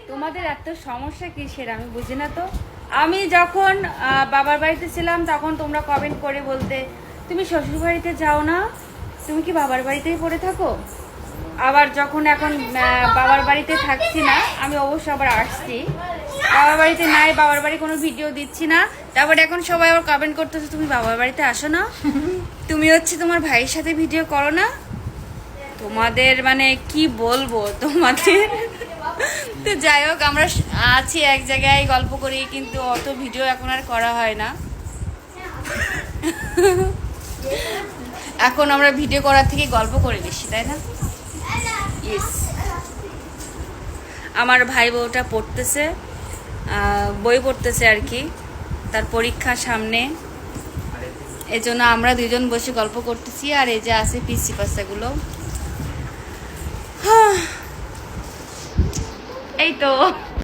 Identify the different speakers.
Speaker 1: তোমাদের এত সমস্যা কিসের আমি বুঝি না তো। আমি যখন বাবার বাড়িতে ছিলাম তখন তোমরা কমেন্ট করে বলতে তুমি শ্বশুর বাড়িতে যাও না, তুমি কি বাবার বাড়িতেই পড়ে থাকো। আবার যখন এখন বাবার বাড়িতে থাকছি না, আমি অবশ্য আবার আসছি, বাবার বাড়িতে নাই, বাবার বাড়ি কোনো ভিডিও দিচ্ছি না, তারপরে এখন সবাই আবার কমেন্ট করতেছে তুমি বাবার বাড়িতে আসো না, তুমি হচ্ছে তোমার ভাইয়ের সাথে ভিডিও করো না। তোমাদের মানে কি বলবো তোমাদের। তো যাই হোক, আমরা আছি এক জায়গায় গল্প করি, কিন্তু অত ভিডিও এখন আর করা হয় না। এখন আমরা ভিডিও করার থেকে গল্প করে বেশি, তাই না? ইয়েস। আমার ভাই বউটা পড়তেছে, বই পড়তেছে আর কি, তার পরীক্ষা সামনে, এই জন্য আমরা দুজন বসে গল্প করতেছি। আর এই যে আছে পিসি পাসাগুলো, এই তো।